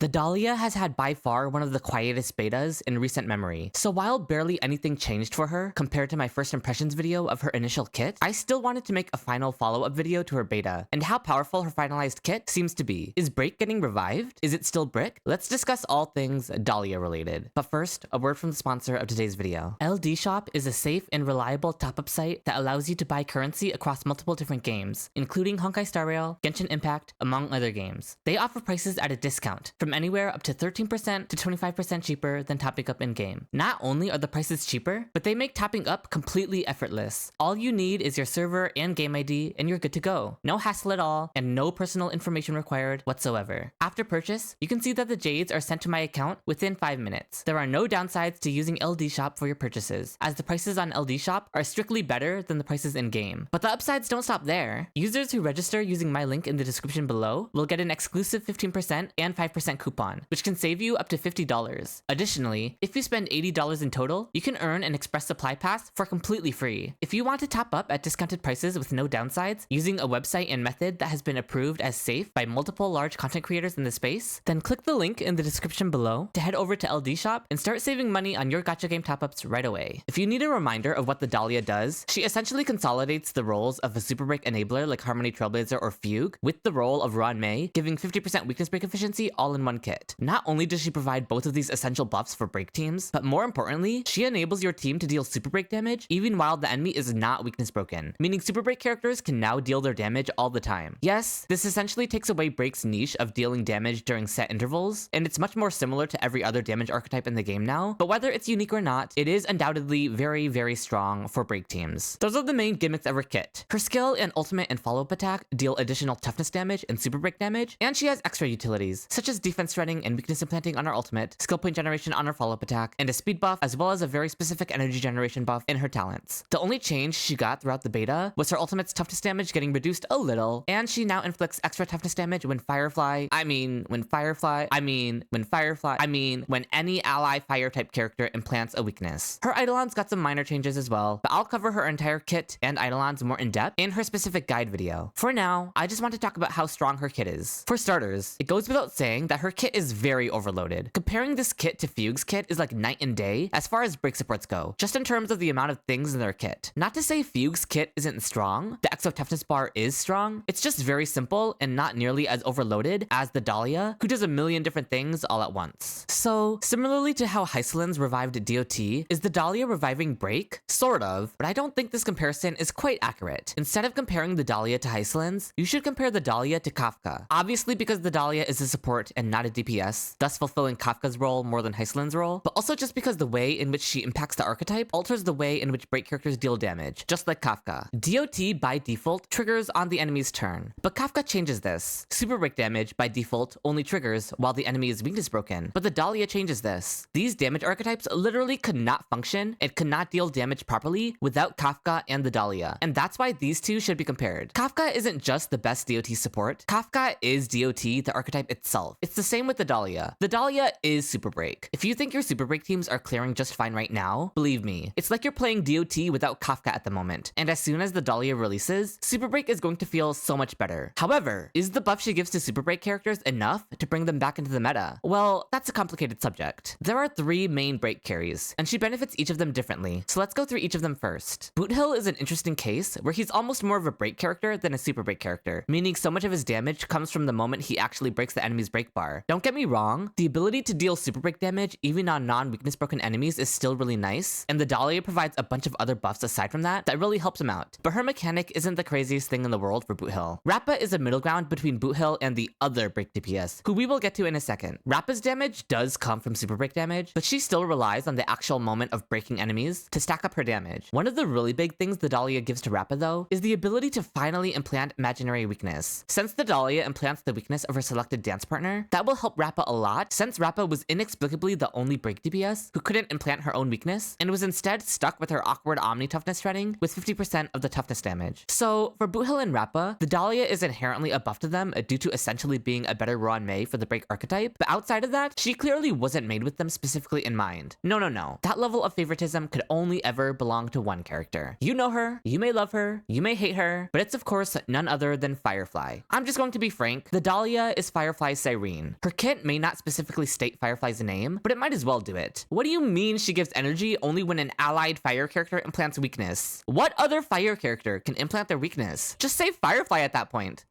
The Dahlia has had by far one of the quietest betas in recent memory, so while barely anything changed for her compared to my first impressions video of her initial kit, I still wanted to make a final follow-up video to her beta, and how powerful her finalized kit seems to be. Is Break getting revived? Is it still Brick? Let's discuss all things Dahlia related. But first, a word from the sponsor of today's video. LD Shop is a safe and reliable top-up site that allows you to buy currency across multiple different games, including Honkai Star Rail, Genshin Impact, among other games. They offer prices at a discount, from anywhere up to 13% to 25% cheaper than topping up in-game. Not only are the prices cheaper, but they make topping up completely effortless. All you need is your server and game ID, and you're good to go. No hassle at all, and no personal information required whatsoever. After purchase, you can see that the Jades are sent to my account within 5 minutes. There are no downsides to using LD Shop for your purchases, as the prices on LD Shop are strictly better than the prices in-game. But the upsides don't stop there. Users who register using my link in the description below will get an exclusive 15% and 5% coupon, which can save you up to $50. Additionally, if you spend $80 in total, you can earn an express supply pass for completely free. If you want to top up at discounted prices with no downsides, using a website and method that has been approved as safe by multiple large content creators in the space, then click the link in the description below to head over to LD Shop and start saving money on your gacha game top-ups right away. If you need a reminder of what the Dahlia does, she essentially consolidates the roles of a super break enabler like Harmony Trailblazer or Fugue with the role of Ron Mei, giving 50% weakness break efficiency all in one kit. Not only does she provide both of these essential buffs for break teams, but more importantly, she enables your team to deal super break damage even while the enemy is not weakness broken, meaning super break characters can now deal their damage all the time. Yes, this essentially takes away Break's niche of dealing damage during set intervals, and it's much more similar to every other damage archetype in the game now, but whether it's unique or not, it is undoubtedly very, very strong for break teams. Those are the main gimmicks of her kit. Her skill and ultimate and follow-up attack deal additional toughness damage and super break damage, and she has extra utilities, such as defense shredding and weakness implanting on her ultimate, skill point generation on her follow-up attack, and a speed buff, as well as a very specific energy generation buff in her talents. The only change she got throughout the beta was her ultimate's toughness damage getting reduced a little, and she now inflicts extra toughness damage when when any ally fire type character implants a weakness. Her Eidolon's got some minor changes as well, but I'll cover her entire kit and Eidolons more in depth in her specific guide video. For now, I just want to talk about how strong her kit is. For starters, it goes without saying that her kit is very overloaded. Comparing this kit to Fugue's kit is like night and day as far as break supports go, just in terms of the amount of things in their kit. Not to say Fugue's kit isn't strong, the exo toughness bar is strong, it's just very simple and not nearly as overloaded as the Dahlia, who does a million different things all at once. So, similarly to how Hycelin's revived DOT, is the Dahlia reviving Break? Sort of, but I don't think this comparison is quite accurate. Instead of comparing the Dahlia to Hycelin's, you should compare the Dahlia to Kafka. Obviously because the Dahlia is a support and not a DPS, thus fulfilling Kafka's role more than Hycelin's role, but also just because the way in which she impacts the archetype alters the way in which break characters deal damage, just like Kafka. DOT by default triggers on the enemy's turn, but Kafka changes this. Super break damage by default only triggers while the enemy is weakness broken, but the Dahlia changes this. These damage archetypes literally could not function and could not deal damage properly without Kafka and the Dahlia, and that's why these two should be compared. Kafka isn't just the best DOT support, Kafka is DOT, the archetype itself. It's the same with the Dahlia. The Dahlia is super break. If you think your super break teams are clearing just fine right now, believe me, it's like you're playing DOT without Kafka at the moment, and as soon as the Dahlia releases, super break is going to feel so much better. However, is the buff she gives to super break characters enough to bring them back into the meta? Well, that's a complicated subject. There are 3 main break carries, and she benefits each of them differently, so let's go through each of them first. Boothill is an interesting case where he's almost more of a break character than a super break character, meaning so much of his damage comes from the moment he actually breaks the enemy's break bar. Don't get me wrong, the ability to deal super break damage even on non-weakness broken enemies is still really nice, and the Dahlia provides a bunch of other buffs aside from that really helps him out, but her mechanic isn't the craziest thing in the world for Boothill. Rappa is a middle ground between Boothill and the other break DPS, who we will get to in a second. Rappa's damage does come from super break damage, but she still relies on the actual moment of breaking enemies to stack up her damage. One of the really big things the Dahlia gives to Rappa though, is the ability to finally implant imaginary weakness. Since the Dahlia implants the weakness of her selected dance partner, that will help Rappa a lot, since Rappa was inexplicably the only break DPS who couldn't implant her own weakness, and was instead stuck with her awkward Omni toughness shredding with 50% of the toughness damage. So, for Boothill and Rappa, the Dahlia is inherently a buff to them due to essentially being a better Ron Mei for the break archetype, but outside of that, she clearly wasn't made with them specifically in mind. No. That level of favoritism could only ever belong to one character. You know her, you may love her, you may hate her, but it's of course none other than Firefly. I'm just going to be frank, the Dahlia is Firefly's Cyrene. description. Her kit may not specifically state Firefly's name, but it might as well do it. What do you mean she gives energy only when an allied fire character implants weakness? What other fire character can implant their weakness? Just say Firefly at that point.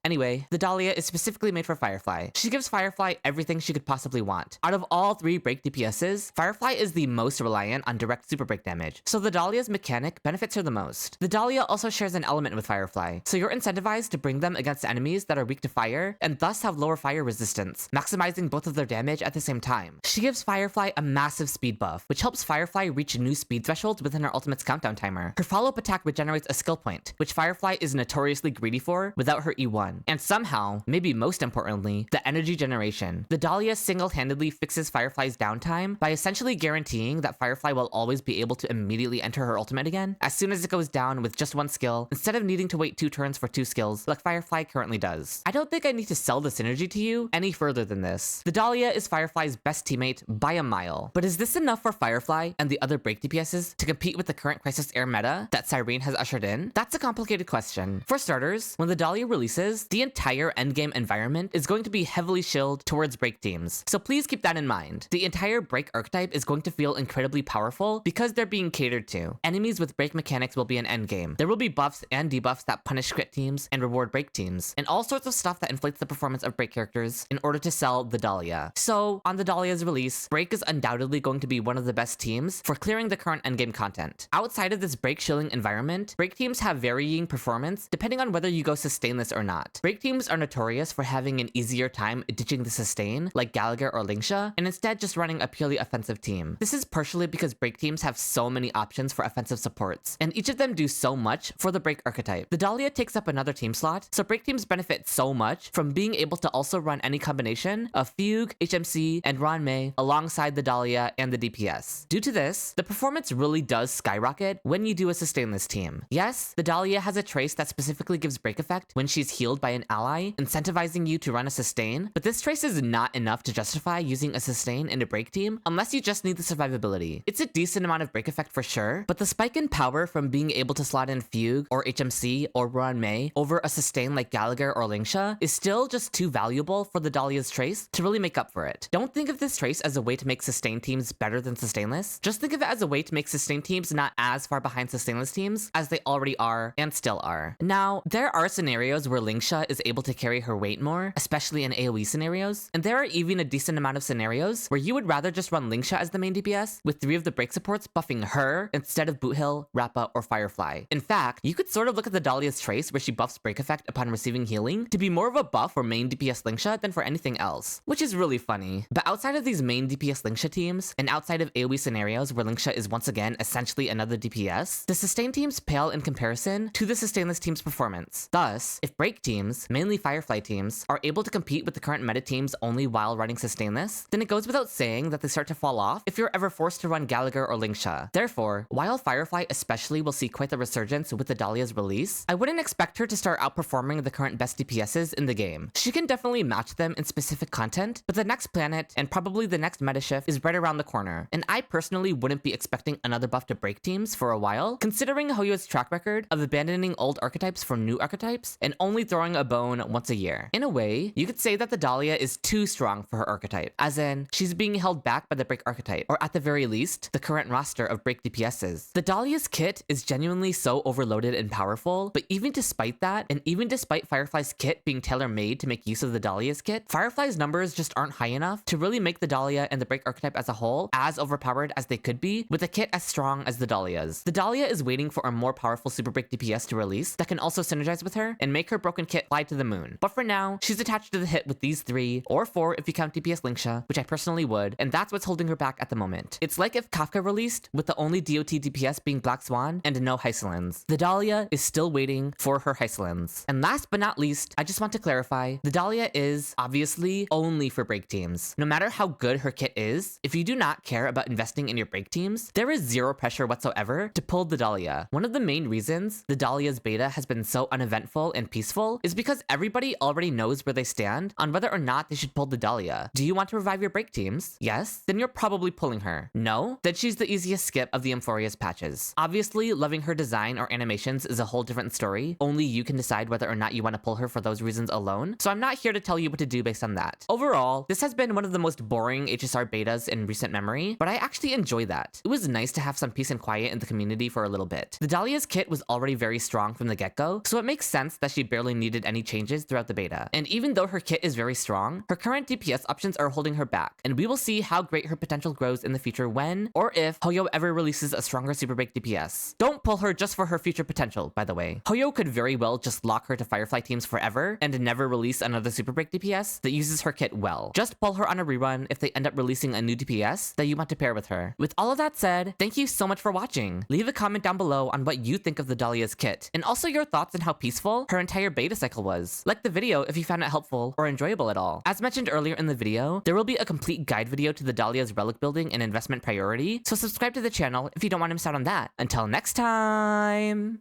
Anyway, the Dahlia is specifically made for Firefly. She gives Firefly everything she could possibly want. Out of all 3 break DPSs, Firefly is the most reliant on direct super break damage, so the Dahlia's mechanic benefits her the most. The Dahlia also shares an element with Firefly, so you're incentivized to bring them against enemies that are weak to fire and thus have lower fire resistance, maximizing both of their damage at the same time. She gives Firefly a massive speed buff, which helps Firefly reach new speed thresholds within her ultimate's countdown timer. Her follow-up attack regenerates a skill point, which Firefly is notoriously greedy for without her E1. And somehow, maybe most importantly, the energy generation. The Dahlia single-handedly fixes Firefly's downtime by essentially guaranteeing that Firefly will always be able to immediately enter her ultimate again as soon as it goes down with just one skill, instead of needing to wait 2 turns for 2 skills like Firefly currently does. I don't think I need to sell the synergy to you any further than this. The Dahlia is Firefly's best teammate by a mile. But is this enough for Firefly and the other break DPSs to compete with the current Crisis Air meta that Cyrene has ushered in? That's a complicated question. For starters, when the Dahlia releases, the entire endgame environment is going to be heavily shilled towards break teams, so please keep that in mind. The entire break archetype is going to feel incredibly powerful because they're being catered to. Enemies with break mechanics will be an endgame. There will be buffs and debuffs that punish crit teams and reward break teams, and all sorts of stuff that inflates the performance of break characters in order to sell the Dahlia. So, on the Dahlia's release, break is undoubtedly going to be one of the best teams for clearing the current endgame content. Outside of this break shilling environment, break teams have varying performance depending on whether you go sustainless or not. Break teams are notorious for having an easier time ditching the sustain, like Gallagher or Lingsha, and instead just running a purely offensive team. This is partially because break teams have so many options for offensive supports, and each of them do so much for the break archetype. The Dahlia takes up another team slot, so break teams benefit so much from being able to also run any combination of Fugue, HMC, and Ranmei alongside the Dahlia and the DPS. Due to this, the performance really does skyrocket when you do a sustainless team. Yes, the Dahlia has a trace that specifically gives break effect when she's healed by an ally, incentivizing you to run a sustain, but this trace is not enough to justify using a sustain in a break team unless you just need the survivability. It's a decent amount of break effect for sure, but the spike in power from being able to slot in Fugue or HMC or Ranmei over a sustain like Gallagher or Lingsha is still just too valuable for the Dahlia's trace to really make up for it. Don't think of this trace as a way to make sustain teams better than sustainless. Just think of it as a way to make sustain teams not as far behind sustainless teams as they already are and still are. Now, there are scenarios where Lingsha is able to carry her weight more, especially in AoE scenarios, and there are even a decent amount of scenarios where you would rather just run Lingsha as the main DPS, with 3 of the break supports buffing her instead of Boothill, Rappa, or Firefly. In fact, you could sort of look at the Dahlia's trace where she buffs break effect upon receiving healing to be more of a buff for main DPS Lingsha than for anything else, which is really funny. But outside of these main DPS Lingsha teams, and outside of AoE scenarios where Lingsha is once again essentially another DPS, the sustain teams pale in comparison to the sustainless team's performance. Thus, if break teams, mainly Firefly teams, are able to compete with the current meta teams only while running sustainless, then it goes without saying that they start to fall off if you're ever forced to run Gallagher or Lingsha. Therefore, while Firefly especially will see quite the resurgence with the Dahlia's release, I wouldn't expect her to start outperforming the current best DPSs in the game. She can definitely match them in specific content, but the next planet, and probably the next meta shift, is right around the corner, and I personally wouldn't be expecting another buff to break teams for a while, considering Hoyo's track record of abandoning old archetypes for new archetypes and only throwing a bone once a year. In a way, you could say that the Dahlia is too strong for her archetype, as in, she's being held back by the break archetype, or at the very least, the current roster of break DPSs. The Dahlia's kit is genuinely so overloaded and powerful, but even despite that, and even despite Firefly's kit being tailor-made to make use of the Dahlia's kit, Firefly's numbers just aren't high enough to really make the Dahlia and the break archetype as a whole as overpowered as they could be with a kit as strong as the Dahlia's. The Dahlia is waiting for a more powerful super break DPS to release that can also synergize with her and make her broken kit fly to the moon. But for now, she's attached to the hit with these 3, or 4 if you count DPS Lingsha, which I personally would, and that's what's holding her back at the moment. It's like if Kafka released with the only DOT DPS being Black Swan and no Hysolins. The Dahlia is still waiting for her Hysolins. And last but not least, I just want to clarify, the Dahlia is obviously only for break teams. No matter how good her kit is, if you do not care about investing in your break teams, there is zero pressure whatsoever to pull the Dahlia. One of the main reasons the Dahlia's beta has been so uneventful and peaceful is because everybody already knows where they stand on whether or not they should pull the Dahlia. Do you want to revive your break teams? Yes? Then you're probably pulling her. No? Then she's the easiest skip of the Amphoria's patches. Obviously, loving her design or animations is a whole different story. Only you can decide whether or not you want to pull her for those reasons alone. So I'm not here to tell you what to do based on that. Overall, this has been one of the most boring HSR betas in recent memory, but I actually enjoy that. It was nice to have some peace and quiet in the community for a little bit. The Dahlia's kit was already very strong from the get-go, so it makes sense that she barely needed any changes throughout the beta. And even though her kit is very strong, her current DPS options are holding her back, and we will see how great her potential grows in the future when, or if, Hoyo ever releases a stronger super break DPS. Don't pull her just for her future potential, by the way. Hoyo could very well just lock her to Firefly teams forever and never release another super break DPS that uses her kit well. Just pull her on a rerun if they end up releasing a new DPS that you want to pair with her. With all of that said, thank you so much for watching. Leave a comment down below on what you think of the Dahlia's kit, and also your thoughts on how peaceful her entire beta cycle was. Like the video if you found it helpful or enjoyable at all. As mentioned earlier in the video, there will be a complete guide video to the Dahlia's relic building and investment priority, so subscribe to the channel if you don't want to miss out on that. Until next time!